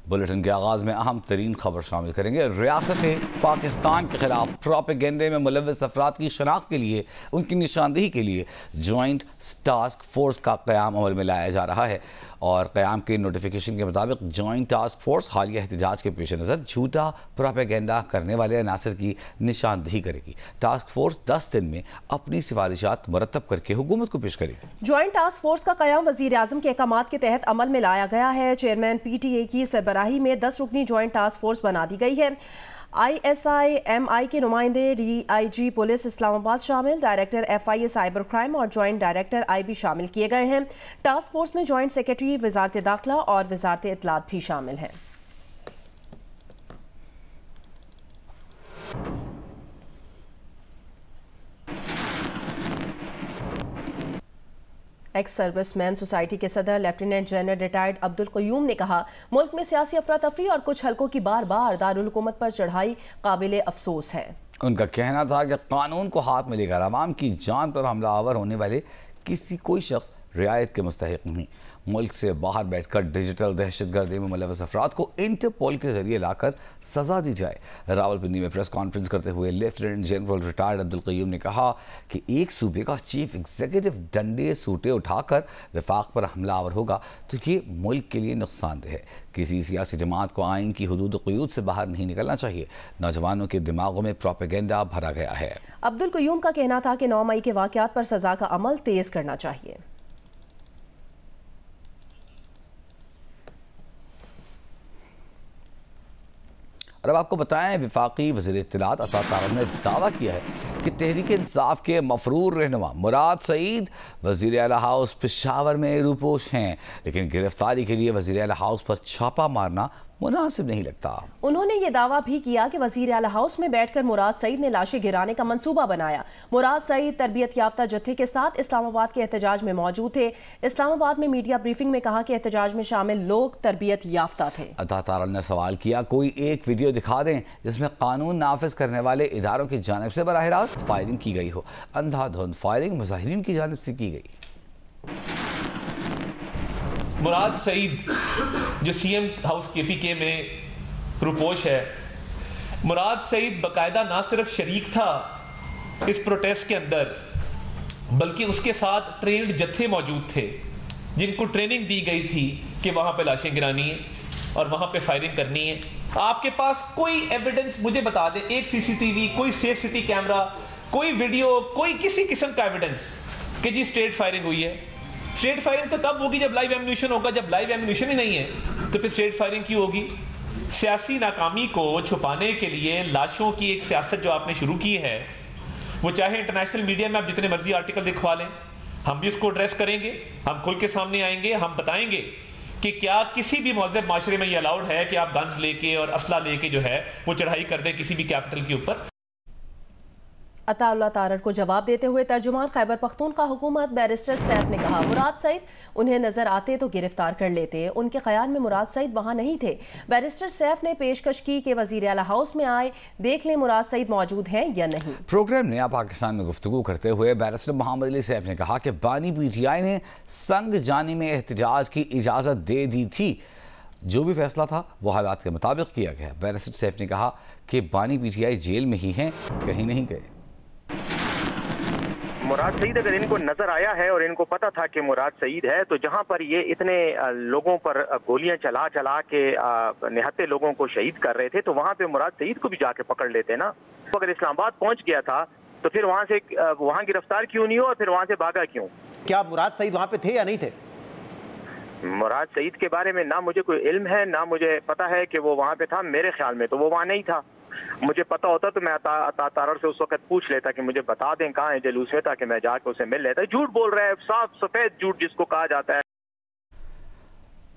Bulletin के आगाज़ में अहम तरीन खबर शामिल करेंगे। रियासत पाकिस्तान के खिलाफ प्रोपेगेंडे में मुलव्वस अफराद की शनाख्त के लिए उनकी निशानदेही के लिए जॉइंट टास्क फोर्स का क़याम अमल में लाया जा रहा है और क़याम के नोटिफिकेशन के मुताबिक जॉइंट टास्क फोर्स हालिया एहतजाज के पेश नज़र झूठा प्रोपेगेंडा करने वाले अनासर की निशानदेही करेगी। टास्क फोर्स 10 दिन में अपनी सिफारिशात मुरतब करके हुकूमत को पेश करेगी। जॉइंट टास्क फोर्स का क़याम वज़ीर आज़म के अहकामात के तहत अमल में लाया गया है। चेयरमैन PTA की सरबराही में 10 रुकनी जॉइंट टास्क फोर्स बना दी गई है। ISI-MI के नुमाइंदे DIG पुलिस इस्लामाबाद शामिल, डायरेक्टर FIA साइबर क्राइम और जॉइंट डायरेक्टर IB शामिल किए गए हैं। टास्क फोर्स में जॉइंट सेक्रेटरी वजारत दाखिला और वजारत इत्तलात भी शामिल हैं। एक्स सर्विसमैन सोसाइटी के सदर lieutenant general retired Abdul Qayyum ने कहा, मुल्क में सियासी अफरा तफरी और कुछ हलकों की बार बार दारुल हुकूमत पर चढ़ाई काबिल अफसोस है। उनका कहना था कि कानून को हाथ में लेकर अवाम की जान पर हमलावर होने वाले कोई शख्स रियायत के मुस्तहिक नहीं। मुल्क से बाहर बैठकर डिजिटल दहशतगर्दी में मुलव्वस अफराद को इंटरपोल के जरिए लाकर सजा दी जाए। रावलपिंडी में प्रेस कॉन्फ्रेंस करते हुए lieutenant general retired Abdul Qayyum ने कहा कि एक सूबे का चीफ एग्जीक्यूटिव डंडे सूटे उठाकर वफाक पर हमलावर होगा तो ये मुल्क के लिए नुकसानदेह है। किसी सियासी जमात को आइन की हुदूद क़यूद से बाहर नहीं निकलना चाहिए। नौजवानों के दिमागों में प्रोपेगेंडा भरा गया है। अब्दुल क़य्यूम का कहना था कि 9 मई के वाक़यात पर सजा का अमल तेज करना चाहिए। और अब आपको बताएं, वफाकी वज़ीर इत्तलात अता तारड़ ने दावा किया है कि तहरीक इंसाफ के मफरूर रहनुमा मुराद सईद वज़ीर आला हाउस पेशावर में रूपोश हैं, लेकिन गिरफ्तारी के लिए वज़ीर आला हाउस पर छापा मारना मुनासिब नहीं लगता। उन्होंने ये दावा भी किया कि वज़ीर आला हाउस में बैठकर मुराद सईद ने लाशें गिराने का मंसूबा बनाया। मुराद सईद तरबियत याफ्ता जत्थे के साथ इस्लामाबाद के एहतजाज में मौजूद थे। इस्लामाबाद में मीडिया ब्रीफिंग में कहा कि एहतजाज में शामिल लोग तरबियत याफ्ता थे। अता तारड़ ने सवाल किया, कोई एक वीडियो दिखा दें जिसमें कानून नाफिज करने वाले इदारों की जानिब से बराह रास्त फायरिंग की गई हो। अंधाधुंध फायरिंग मुजाहिरीन की जानिब से की गई। मुराद सईद जो CM हाउस KPK में रुपोश है, मुराद सईद बाकायदा ना सिर्फ शरीक था इस प्रोटेस्ट के अंदर, बल्कि उसके साथ ट्रेंड जत्थे मौजूद थे जिनको ट्रेनिंग दी गई थी कि वहां पे लाशें गिरानी है और वहां पे फायरिंग करनी है। आपके पास कोई एविडेंस मुझे बता दे, एक CCTV, कोई सेफ सिटी कैमरा, कोई वीडियो, कोई किसी किस्म का एविडेंस कि जी स्ट्रेट फायरिंग हुई है। स्ट्रेट फायरिंग तो तब होगी जब लाइव एम्यूनिशन होगा। जब लाइव एम्यूनिशन ही नहीं है तो फिर स्ट्रेट फायरिंग क्यों होगी? सियासी नाकामी को छुपाने के लिए लाशों की एक सियासत जो आपने शुरू की है, वो चाहे इंटरनेशनल मीडिया में आप जितने मर्जी आर्टिकल दिखवा लें, हम भी उसको एड्रेस करेंगे, हम खुल के सामने आएंगे, हम बताएंगे कि क्या किसी भी महज़ब माशरे में ये अलाउड है कि आप गन्स लेके और असला लेके जो है वो चढ़ाई कर दें किसी भी कैपिटल के ऊपर। अता तारड़ को जवाब देते हुए तर्जुमान खैबर पख्तूनख्वा हुकूमत बैरिस्टर सैफ ने कहा, मुराद सईद उन्हें नजर आते तो गिरफ्तार कर लेते। उनके ख्याल में मुराद सईद वहां नहीं थे। बैरिस्टर सैफ ने पेशकश की कि वज़ीर आला हाउस में आए, देख लें मुराद सईद मौजूद हैं या नहीं। प्रोग्राम नया पाकिस्तान में गुफ्तगू करते हुए बैरिस्टर मोहम्मद अली सैफ ने कहा कि बानी PTI ने संग जानी में एहतजाज की इजाज़त दे दी थी। जो भी फैसला था वो हालात के मुताबिक किया गया। बैरिस्टर सैफ ने कहा कि बानी PTI जेल में ही हैं, कहीं नहीं गए। मुराद सईद अगर इनको नजर आया है और इनको पता था कि मुराद सईद है, तो जहां पर ये इतने लोगों पर गोलियां चला चला के निहत्ते लोगों को शहीद कर रहे थे, तो वहां पे मुराद सईद को भी जाके पकड़ लेते ना। तो अगर इस्लामाबाद पहुंच गया था तो फिर वहां गिरफ्तार क्यों नहीं हो और फिर वहां से भागा क्यों? क्या मुराद सईद वहां पे थे या नहीं थे? मुराद सईद के बारे में ना मुझे कोई इल्म है, ना मुझे पता है कि वो वहां पे था। मेरे ख्याल में तो वो वहां नहीं था। मुझे पता होता तो मैं अता तारड़ से उस वक्त पूछ लेता कि मुझे बता दें कहाँ है जलूस में, ताकि मैं जाके उसे मिल लेता। झूठ बोल रहा है, साफ सफेद झूठ जिसको कहा जाता है।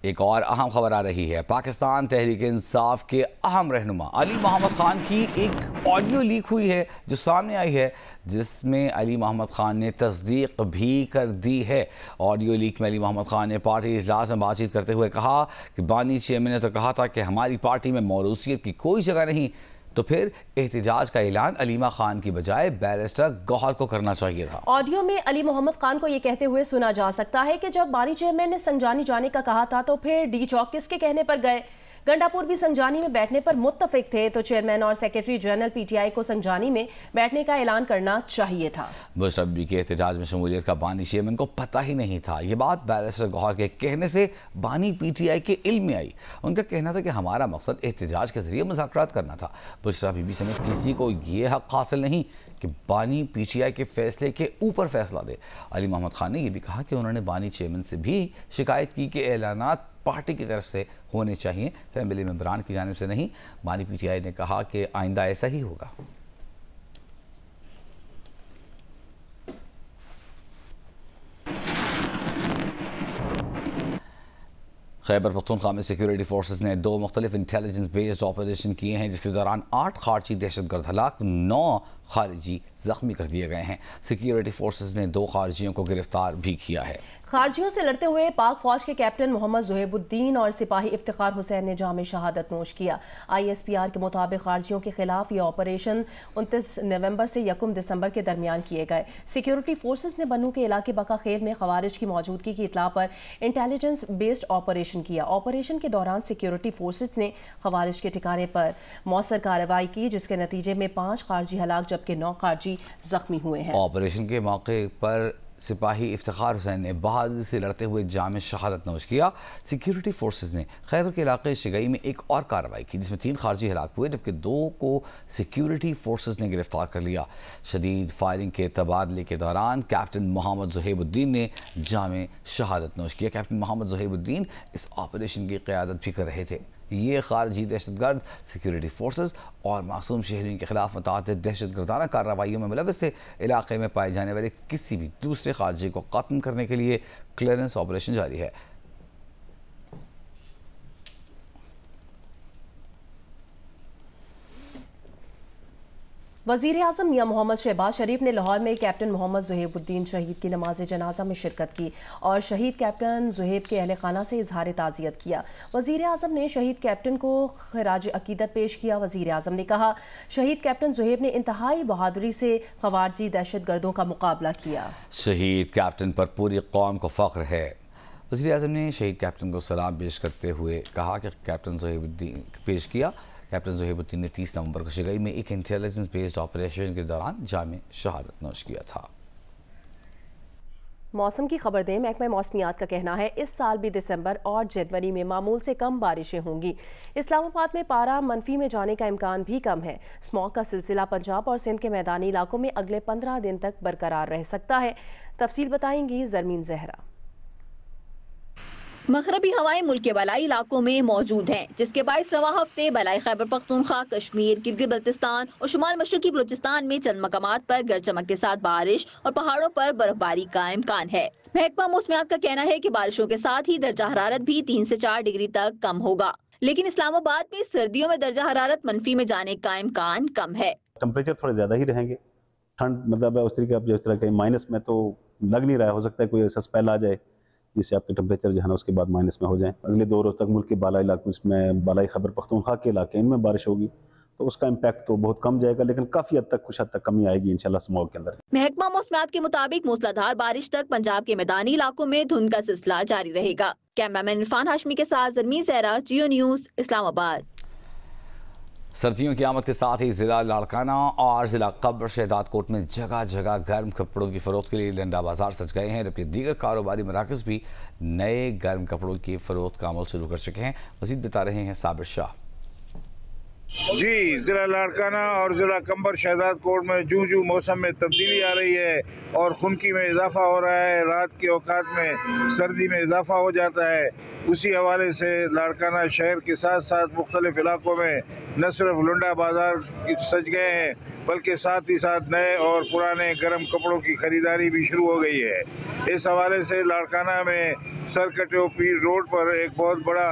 एक और अहम खबर आ रही है। पाकिस्तान तहरीक इंसाफ के अहम रहनुमा अली मोहम्मद खान की एक ऑडियो लीक हुई है जो सामने आई है, जिसमें अली मोहम्मद खान ने तस्दीक भी कर दी है। ऑडियो लीक में अली मोहम्मद खान ने पार्टी इजलास में बातचीत करते हुए कहा कि बानी चेयरमैन ने तो कहा था कि हमारी पार्टी में मौरूसियत की कोई जगह नहीं, तो फिर एहतजाज का ऐलान अलीमा खान की बजाय बैरिस्टर गौहर को करना चाहिए था। ऑडियो में अली मोहम्मद खान को यह कहते हुए सुना जा सकता है कि जब बानी चेयरमैन ने संजानी जाने का कहा था तो फिर डी चौक किसके कहने पर गए? गंडापुर भी संजानी में बैठने पर मुत्तफिक थे तो चेयरमैन और सेक्रेटरी जनरल PTI को संजानी में बैठने का ऐलान करना चाहिए था। मुशर्रफ के एहतजाज में शमूलियत का बानी चेयरमैन को पता ही नहीं था। ये बात बैरिस्टर गौहर के कहने से बानी PTI के इल्म में आई। उनका कहना था कि हमारा मकसद एहतजाज के जरिए मुज़ाकरात करना था। बुशरा बीबी समेत किसी को ये हक हासिल नहीं कि बानी PTI के फैसले के ऊपर फैसला दे। अली मोहम्मद खान ने यह भी कहा कि उन्होंने बानी चेयरमैन से भी शिकायत की कि ऐलानात पार्टी की तरफ से होने चाहिए, फैमिली मेंबरान की जानिब से नहीं। बानी PTI ने कहा कि आइंदा ऐसा ही होगा। खैबर पख्तूनख्वा में सिक्योरिटी फोर्सेस ने 2 मुख्तलिफ इंटेलिजेंस बेस्ड ऑपरेशन किए हैं, जिसके दौरान 8 खारजी दहशतगर्द हलाक, 9 खारिजी जख्मी कर दिए गए हैं। सिक्योरिटी फोर्सेस ने 2 खारजियों को गिरफ्तार भी किया है। खारजियों से लड़ते हुए पाक फौज के कैप्टन मोहम्मद ज़ुहैबुद्दीन और सिपाही इफ्तिखार हुसैन ने जाम शहादत नोश किया। ISPR के मुताबिक खारजियों के खिलाफ ये ऑपरेशन 29 नवंबर से 1 दिसंबर के दरमियान किए गए। सिक्योरिटी फोर्सेस ने बन्नू के इलाके बका खेल में खवारिज की मौजूदगी की इतला पर इंटेलिजेंस बेस्ड ऑपरेशन किया। ऑपरेशन के दौरान सिक्योरिटी फोर्सेस ने खवारिज के ठिकाने पर मौसर कार्रवाई की, जिसके नतीजे में 5 खारजी हलाक जबकि 9 खारजी जख्मी हुए हैं। ऑपरेशन के मौके पर सिपाही इफ्तिखार हुसैन ने बहादुरी से लड़ते हुए जाम शहादत नोश किया। सिक्योरिटी फोर्सेस ने खैबर के इलाके शिगई में एक और कार्रवाई की, जिसमें 3 खारजी हलाक हुए जबकि 2 को सिक्योरिटी फोर्सेस ने गिरफ्तार कर लिया। शदीद फायरिंग के तबादले के दौरान कैप्टन मोहम्मद ज़ुहैबुद्दीन ने जाम शहादत नोश किया। कैप्टन मोहम्मद ज़ुहैबुद्दीन इस ऑपरेशन की क़यादत भी कर रहे थे। ये खारजी दहशतगर्द सिक्योरिटी फोर्सेस और मासूम शहरियों के खिलाफ मुतअद्दिद दहशतगर्दाना कार्रवाइयों में मुलव्वस थे। इलाके में पाए जाने वाले किसी भी दूसरे खारजी को खत्म करने के लिए क्लियरेंस ऑपरेशन जारी है। वज़ीर आज़म मियां मोहम्मद शहबाज शरीफ ने लाहौर में कैप्टन मोहम्मद ज़ुहैबुद्दीन शहीद की नमाज जनाजा में शिरकत की और शहीद कैप्टन ज़ुहैब के अहले खाना से इजहार ताज़ियत किया। वज़ीर आज़म ने शहीद कैप्टन को खराज अकीदत पेश किया। वज़ीर आज़म ने कहा, शहीद कैप्टन ज़ुहैब ने इंतहाई बहादुरी से खवारजी दहशत गर्दों का मुकाबला किया। शहीद कैप्टन पर पूरी कौम को फ़ख्र है। वज़ीर आज़म ने शहीद कैप्टन को सलाम पेश करते हुए कहा कि कैप्टन ज़ुहैबुद्दीन पेश किया। कैप्टन ज़ुहैबुद्दीन ने 30 नवंबर को शिगई में एक इंटेलिजेंस बेस्ड ऑपरेशन के दौरान जाम शहादत नोश किया था। मौसम की खबर दें। महकमा मौसमियात का कहना है इस साल भी दिसंबर और जनवरी में मामूल से कम बारिशें होंगी। इस्लामाबाद में पारा मनफी में जाने का इम्कान भी कम है। स्मॉग का सिलसिला पंजाब और सिंध के मैदानी इलाकों में अगले 15 दिन तक बरकरार रह सकता है। तफसील बताएंगी जरमीन जहरा। मगरबी हवाएं मुल्क के बलाई इलाकों में मौजूद हैं, जिसके बाईस रवा हफ्ते बलाई खैबर पख्तूनख्वा, कश्मीर, गिलगित बल्तिस्तान और शुमाल मशरकी बलूचिस्तान में चंद मकामात पर गरज चमक के साथ बारिश और पहाड़ों पर बर्फबारी का इम्कान है। महकमा मौसमियात का कहना है कि बारिशों के साथ ही दर्जा हरारत भी 3 से 4 डिग्री तक कम होगा, लेकिन इस्लामाबाद में सर्दियों में दर्जा हरारत मनफी में जाने का इम्कान कम है। टेम्परेचर थोड़े ज्यादा ही रहेंगे। ठंड मतलब उस तरीके अब जिस तरह के माइनस में तो लग नहीं रहा है। हो सकता है कोई ऐसा स्पेल आ जाए जिससे आपके टेम्परेचर जो है ना उसके बाद माइनस में हो जाए। अगले 2 रोज तक मुल्क के बाला इलाकों इसमें बालाई खैबर पख्तूनख्वा के इलाके इनमें बारिश होगी, तो उसका इम्पैक्ट तो बहुत कम जाएगा, लेकिन काफी हद तक कुछ हद तक कमी आएगी इंशाल्लाह स्मॉग के अंदर। महकमा मौसमियात के मुताबिक मूसलाधार बारिश तक पंजाब के मैदानी इलाकों में धुंध का सिलसिला जारी रहेगा। कैमरामैन इरफान हाशमी के साथ जरमीन सहरा, जियो न्यूज, इस्लामाबाद। सर्दियों की आमद के साथ ही जिला लाड़काना और जिला कब्र शहदाद कोट में जगह जगह गर्म कपड़ों की फरोख्त के लिए डंडा बाजार सज गए हैं, जबकि दीगर कारोबारी मराकज़ भी नए गर्म कपड़ों की फरोख्त का अमल शुरू कर चुके हैं। मज़ीद बता रहे हैं साबिर शाह। जी, ज़िला लाड़काना और ज़िला कंबर शहदाद कोट में जूं जूं मौसम में तब्दीली आ रही है और खुनकी में इजाफा हो रहा है, रात के औकात में सर्दी में इजाफा हो जाता है, उसी हवाले से लाड़काना शहर के साथ साथ मुख्तलिफ इलाकों में न सिर्फ लुंडा बाजार सज गए हैं, बल्कि साथ ही साथ नए और पुराने गर्म कपड़ों की ख़रीदारी भी शुरू हो गई है। इस हवाले से लाड़काना में सरकटे पीर रोड पर एक बहुत बड़ा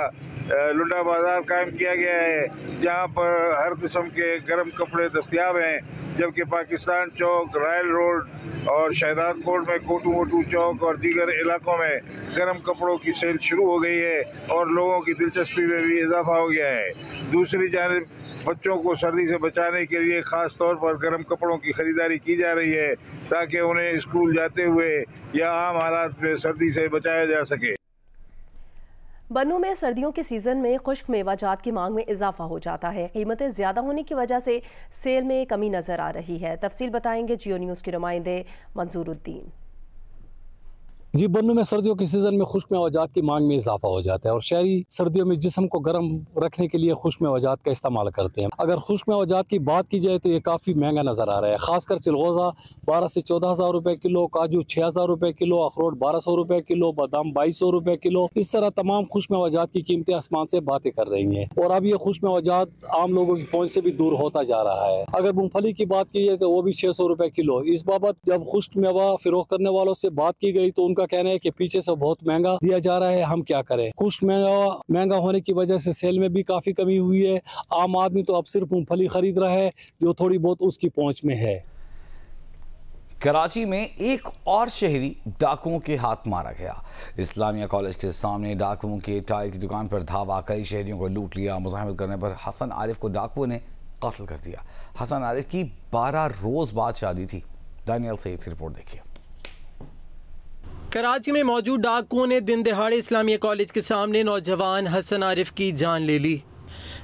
लुंडा बाज़ार कायम किया गया है, जहां पर हर किस्म के गर्म कपड़े दस्तियाब हैं, जबकि पाकिस्तान चौक, रायल रोड और शहदाद कोट में कोटू मोटू चौक और दीगर इलाकों में गर्म कपड़ों की सेल शुरू हो गई है और लोगों की दिलचस्पी में भी इजाफा हो गया है। दूसरी जानिब बच्चों को सर्दी से बचाने के लिए ख़ास तौर पर गर्म कपड़ों की ख़रीदारी की जा रही है, ताकि उन्हें स्कूल जाते हुए या आम हालात में सर्दी से बचाया जा सके। बन्नू में सर्दियों के सीज़न में खुश्क मेवाजात की मांग में इजाफा हो जाता है। कीमतें ज़्यादा होने की वजह से सेल में कमी नज़र आ रही है। तफसील बताएंगे जियो न्यूज़ के नुमाइंदे मंजूरुद्दीन। जी, बन्नू में सर्दियों के सीज़न में खुश्क मेवाजात की मांग में इजाफा हो जाता है और शहरी सर्दियों में जिस्म को गर्म रखने के लिए खुश्क मेवाजात का इस्तेमाल करते हैं। अगर खुश्क मेवाजात की बात की जाए तो ये काफ़ी महंगा नज़र आ रहा है। खासकर चिलगोज़ा 12 से 14,000 रुपये किलो, काजू 6,000 रुपये किलो, अखरोट 1,200 रुपये किलो, बादाम 2,200 रुपये किलो। इस तरह तमाम खुश्क मेवाजात की कीमतें आसमान से बातें कर रही हैं और अब ये खुश्क मेवाजात आम लोगों की पहुँच से भी दूर होता जा रहा है। अगर मूंगफली की बात की जाए तो वो भी 600 रुपये किलो। इस बाबत जब खुश्क मेवा फिरोख्त करने वालों से बात की गई तो उनका कहना है कि पीछे से बहुत महंगा दिया जा रहा है, हम क्या करें। खुश्क मेवा महंगा होने की वजह से सेल में भी काफी कमी हुई है। आम आदमी तो अब सिर्फ मूंगफली खरीद रहा है जो थोड़ी बहुत उसकी पहुंच में है। कराची में एक और शहरी डाकुओं के हाथ मारा गया। इस्लामिया कॉलेज के सामने डाकुओं के टायर की दुकान पर धावा, कई शहरियों को लूट लिया। मुज़ाहमत करने पर हसन आरिफ को डाकुओं ने कत्ल कर दिया। हसन आरिफ की 12 रोज बाद शादी थी। दानियल सईद की रिपोर्ट देखिए। कराची में मौजूद डाकुओं ने दिन दहाड़े इस्लामिया कॉलेज के सामने नौजवान हसन आरिफ की जान ले ली।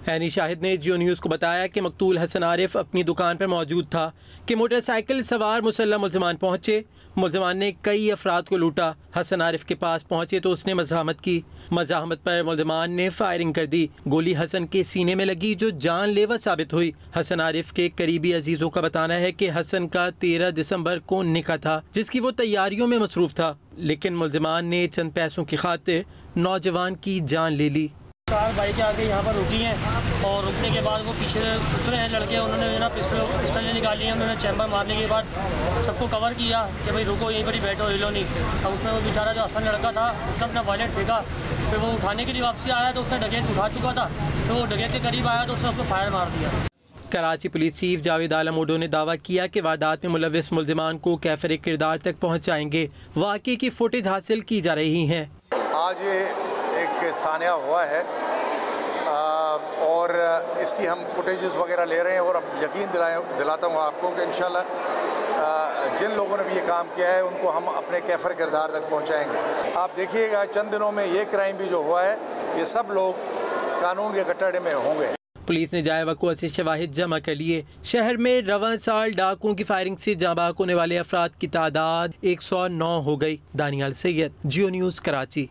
ऐनी शाहिद ने जियो न्यूज़ को बताया कि मकतूल हसन आरिफ अपनी दुकान पर मौजूद था कि मोटरसाइकिल सवार मुसल्लह मुल्ज़िमान पहुँचे। मुल्ज़िमान ने कई अफराद को लूटा। हसन आरिफ के पास पहुँचे तो उसने मज़ाहमत की। मज़ाहमत पर मुल्ज़िमान ने फायरिंग कर दी। गोली हसन के सीने में लगी जो जानलेवा साबित हुई। हसन आरिफ के करीबी अजीज़ों का बताना है कि हसन का 13 दिसंबर को निकाह था जिसकी वो तैयारियों में मसरूफ़ था, लेकिन मुल्ज़िमान ने चंद पैसों की खातिर नौजवान की जान ले ली। 4 बाइकें आके यहाँ पर रुकी हैं और रुकने के बाद वो पीछे उतरे हैं लड़के। उन्होंने ना पिस्टल निकाली है। उन्होंने चैम्बर मारने के बाद सबको कवर किया कि भाई रुको, यहीं पर ही बैठो, हिलो नहीं। अब उसमें वो बेचारा जो हसन लड़का था उसने अपना वॉलेट फेंका। फिर वो उठाने के लिए वापसी आया तो उसने डकैत उठा चुका था। तो वो डकैत के करीब आया तो उसने उसको फायर मार दिया। कराची पुलिस चीफ जावेद आलम ओडो ने दावा किया कि वारदात में मुलविस मुल्ज़िमान को कैफरे किरदार तक पहुँचाएंगे। वाक़ई की फुटेज हासिल की जा रही है। आज ये एक सानिया हुआ है और इसकी हम फुटेजेस वगैरह ले रहे हैं और अब यकीन दिलाता हूँ आपको कि इंशाल्लाह जिन लोगों ने भी ये काम किया है उनको हम अपने कैफर किरदार तक पहुँचाएंगे। आप देखिएगा चंद दिनों में ये क्राइम भी जो हुआ है ये सब लोग कानून के कटड़े में होंगे। पुलिस ने जाए वक़्त से शवाहिद जमा कर लिए। शहर में रवां साल डाकुओं की फायरिंग से जाँ बहक होने वाले अफराद की तादाद 109 हो गई। Daniyal Syed, Geo News, Karachi.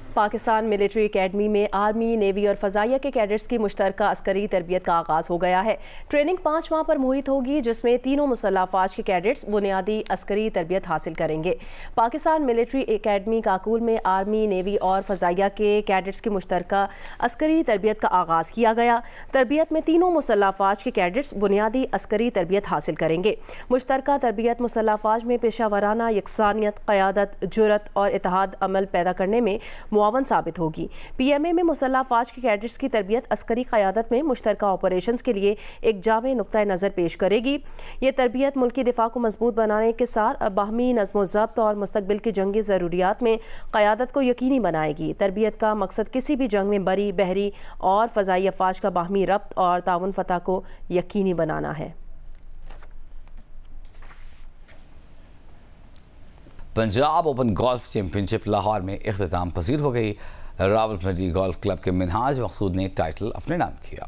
Pakistan military academy में आर्मी, नेवी और फ़ज़ाइया के कैडेट्स की मुश्तरका अस्करी तरबियत का आगाज़ हो गया है। ट्रेनिंग 5 माह पर मुहित होगी जिसमें तीनों मुसल्लह अफ़वाज के कैडेट्स बुनियादी अस्करी तरबियत हासिल करेंगे। पाकिस्तान मिलिट्री एकेडमी काकूल में आर्मी, नेवी और फ़ज़ाइया के कैडेट्स की मुश्तरका अस्करी तरबियत का आगाज़ किया गया। तरबियत में तीनों मुसल्लह अफ़वाज के कैडेट्स बुनियादी अस्करी तरबियत हासिल करेंगे। मुश्तरका तरबियत मुसल्लह अफ़वाज में पेशावराना यकसानियत, क़यादत, जुरत और इत्तेहाद अमल पैदा करने में मुआवन साबित होगी। पीएमए में मुसल्लह अफ़वाज के कैडेट्स की तरबियत अस्करी क़यादत में मुश्तरका ऑपरेशंस के लिए एक जामे नुक्ता नज़र पेश करेगी। ये तरबियत मुल्की दिफा को मजबूत बनाने के साथ बाहमी नज़्म ज़ब्त और मुस्तक़बिल की जंगी ज़रूरियात में क़यादत को यकीनी बनाएगी। तरबियत का मकसद किसी भी जंग में बरी, बहरी और फ़ज़ाई अफ़वाज का बाहमी रब्त और ताउन फ़तह को यकीनी बनाना है। Punjab open golf championship Lahore में इख्तिताम पसीर हो गई। रावलपिंडी गोल्फ क्लब के मिनहाज मकसूद ने टाइटल अपने नाम किया।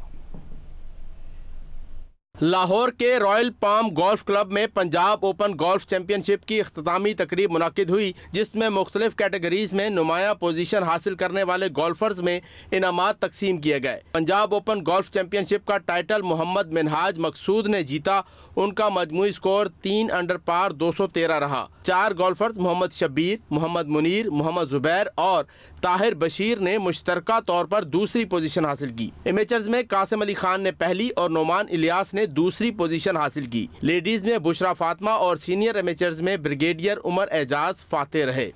लाहौर के रॉयल पाम गोल्फ क्लब में पंजाब ओपन गोल्फ चैंपियनशिप की इख्तितामी तकरीब मुनाकिद हुई जिसमें मुख्तलिफ कैटेगरीज में नुमाया पोजीशन हासिल करने वाले गोल्फर्स में इनामात तकसीम किए गए। पंजाब ओपन गोल्फ चैंपियनशिप का टाइटल मोहम्मद मिनहाज मकसूद ने जीता। उनका मजमूई स्कोर 3 अंडर पार 213 रहा। 4 गोल्फर्स मोहम्मद शब्बीर, मोहम्मद मुनीर, मोहम्मद जुबैर और ताहिर बशीर ने मुश्तरका तौर पर दूसरी पोजीशन हासिल की। एमेचर्स में कासिम अली खान ने पहली और नोमान इलियास ने दूसरी पोजीशन हासिल की। लेडीज में बुशरा फातिमा और सीनियर एमेचर्स में ब्रिगेडियर उमर एजाज फातेह रहे।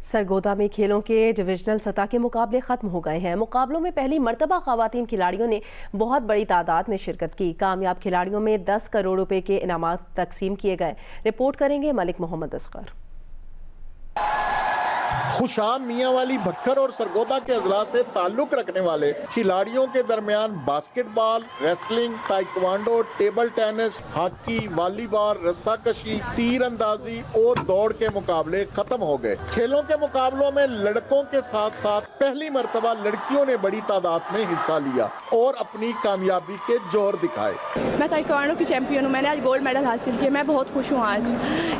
सरगोदा में खेलों के डिविजनल सतह के मुकाबले ख़त्म हो गए हैं। मुकाबलों में पहली मरतबा ख़वातीन खिलाड़ियों ने बहुत बड़ी तादाद में शिरकत की। कामयाब खिलाड़ियों में 10 करोड़ रुपए के इनामात तकसीम किए गए। रिपोर्ट करेंगे मलिक मोहम्मद असगर। खुशाम, मियांवाली, भक्खर और सरगोदा के अजला से ताल्लुक रखने वाले खिलाड़ियों के दरमियान basketball, wrestling, taekwondo, table tennis, hockey, volleyball, रस्साकशी, तीर अंदाजी और दौड़ के मुकाबले खत्म हो गए। खेलों के मुकाबलों में लड़कों के साथ साथ पहली मर्तबा लड़कियों ने बड़ी तादाद में हिस्सा लिया और अपनी कामयाबी के जोर दिखाए। मैं ताइक्वांडो की चैंपियन हूँ, मैंने आज गोल्ड मेडल हासिल किया। मैं बहुत खुश हूँ। आज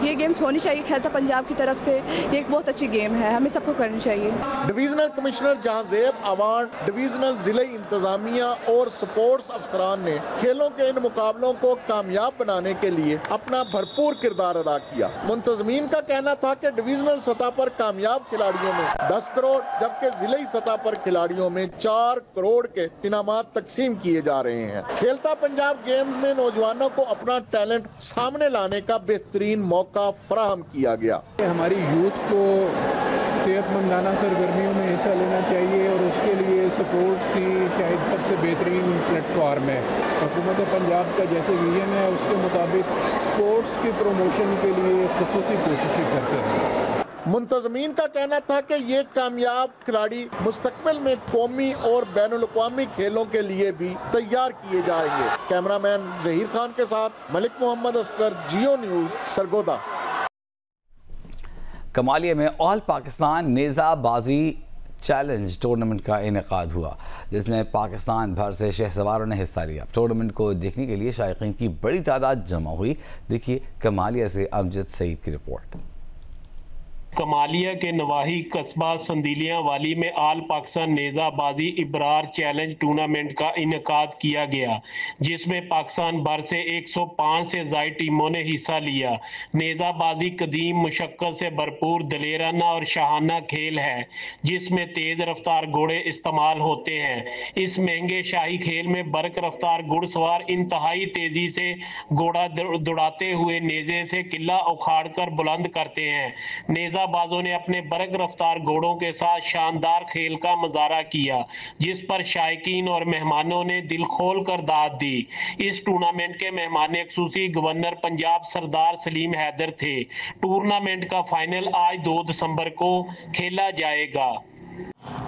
ये गेम्स होनी चाहिए। खेलता पंजाब की तरफ से ये एक बहुत अच्छी गेम है, हमें सबको करनी चाहिए। Divisional commissioner Jahanzeb Awan, divisional जिले इंतजामिया और स्पोर्ट्स अफसरान ने खेलों के इन मुकाबलों को कामयाब बनाने के लिए अपना भरपूर किरदार अदा किया। मुंतजमीन का कहना था कि डिवीजनल सतह पर कामयाब खिलाड़ियों में 10 करोड़ जबकि जिले सतह पर खिलाड़ियों में 4 करोड़ के इनामात तकसीम किए जा रहे हैं। खेलता पंजाब गेम में नौजवानों को अपना टैलेंट सामने लाने का बेहतरीन मौका फराहम किया गया। हमारी यूथ को सेहतमंदाना सरगर्मियों में हिस्सा लेना चाहिए और उसके लिए स्पोर्ट्स ही शायद सबसे बेहतरीन प्लेटफॉर्म है। हुकूमत पंजाब का जैसे विजन है उसके मुताबिक स्पोर्ट्स की प्रमोशन के लिए खुसूसी कोशिशें करते हैं। मुंतजमीन का कहना था कि ये कामयाब खिलाड़ी मुस्तकबिल में कौमी और बैनुल-अक़वामी खेलों के लिए भी तैयार किए जाएंगे। कैमरामैन जहीर खान के साथ मलिक मोहम्मद असगर, जियो न्यूज़, सरगोदा। कमालिया में ऑल पाकिस्तान नेज़ाबाजी चैलेंज टूर्नामेंट का इनेकाद हुआ, जिसमें पाकिस्तान भर से शहसवारों ने हिस्सा लिया। टूर्नामेंट को देखने के लिए शायकीन की बड़ी तादाद जमा हुई। देखिए कमालिया से अमजद सईद की रिपोर्ट। कमालिया के नवाही कस्बा संदीलियां वाली में आल पाकिस्तान नेज़ाबाजी इब्रार चैलेंज टूर्नामेंट का इनेकाद किया गया, जिसमें पाकिस्तान भर से 105 से ज़ायद टीमों ने हिस्सा लिया। नेज़ाबाजी कदीम मुशक्क़त से भरपूर दलेराना और शाहाना खेल है, जिसमें तेज़ रफ्तार घोड़े इस्तेमाल होते हैं। इस महंगे शाही खेल में बरक रफ्तार घुड़सवार इंतहाई तेज़ी से घोड़ा दौड़ाते हुए नेज़े से किला उखाड़ कर बुलंद करते हैं। नेज़ाबाजों ने अपने बरक रफ्तार घोड़ों के साथ शानदार खेल का मुजाहरा किया, जिस पर शायकीन और मेहमानों ने दिल खोल कर दाद दी। इस टूर्नामेंट के मेहमान ख़ुसूसी गवर्नर पंजाब सरदार सलीम हैदर थे। टूर्नामेंट का फाइनल आज 2 दिसंबर को खेला जाएगा।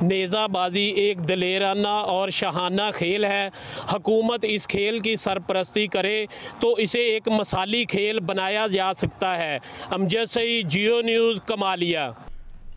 नेज़ाबाजी एक दलेराना और शाहाना खेल है। हुकूमत इस खेल की सरपरस्ती करे तो इसे एक मसाली खेल बनाया जा सकता है। अमजद सईद, जियो न्यूज़, कमालिया।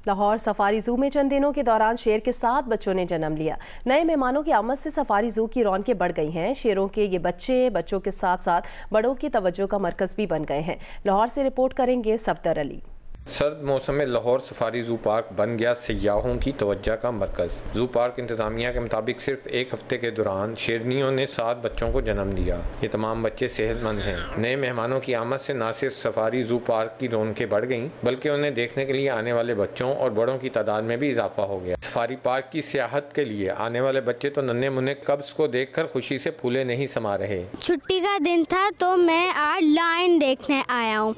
लाहौर सफारी जू में चंद दिनों के दौरान शेर के 7 बच्चों ने जन्म लिया। नए मेहमानों की आमद से सफारी जू की रौनकें बढ़ गई हैं। शेरों के ये बच्चों के साथ साथ बड़ों की तवज्जो का मरकज़ भी बन गए हैं। लाहौर से रिपोर्ट करेंगे सफदर अली। सर्द मौसम में लाहौर सफारी जू पार्क बन गया सयाहों की तवज्जो का मरकज़। जू पार्क इंतज़ामिया के मुताबिक सिर्फ 1 हफ्ते के दौरान शेरनियों ने 7 बच्चों को जन्म दिया। ये तमाम बच्चे सेहतमंद हैं। नए मेहमानों की आमद से न सिर्फ सफारी जू पार्क की रौनकें बढ़ गईं, बल्कि उन्हें देखने के लिए आने वाले बच्चों और बड़ों की तादाद में भी इजाफा हो गया। सफारी पार्क की सियाहत के लिए आने वाले बच्चे तो नन्हे मुन्ने कब्ज़ को देख कर खुशी से फूले नहीं समा रहे। छुट्टी का दिन था तो मैं आज लाइन देखने आया हूँ,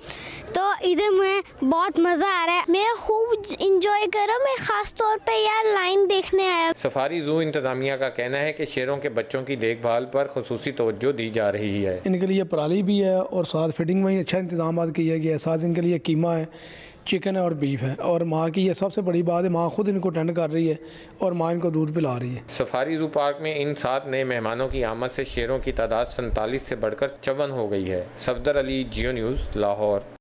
तो इधर मुझे बहुत मज़ा आ रहा है। मैं खूब इंजॉय कर रहा हूँ। मैं ख़ास तौर पे यार लाइन देखने आया। सफारी जू इंतज़ामिया का कहना है कि शेरों के बच्चों की देखभाल पर खुसूसी तवज्जो दी जा रही है। इनके लिए पराली भी है और साथ फिटिंग में ही अच्छा इंतजाम किया गया है। साथ इनके लिए कीमा है, चिकन है और बीफ है। और माँ की ये सबसे बड़ी बात है, माँ खुद इनको टेंड कर रही है और माँ इनको दूध पिला रही है। सफारी जू पार्क में इन 7 नए मेहमानों की आमद से शेरों की तादाद 47 से बढ़कर 54 हो गई है। सफदर अली, जियो न्यूज़, लाहौर।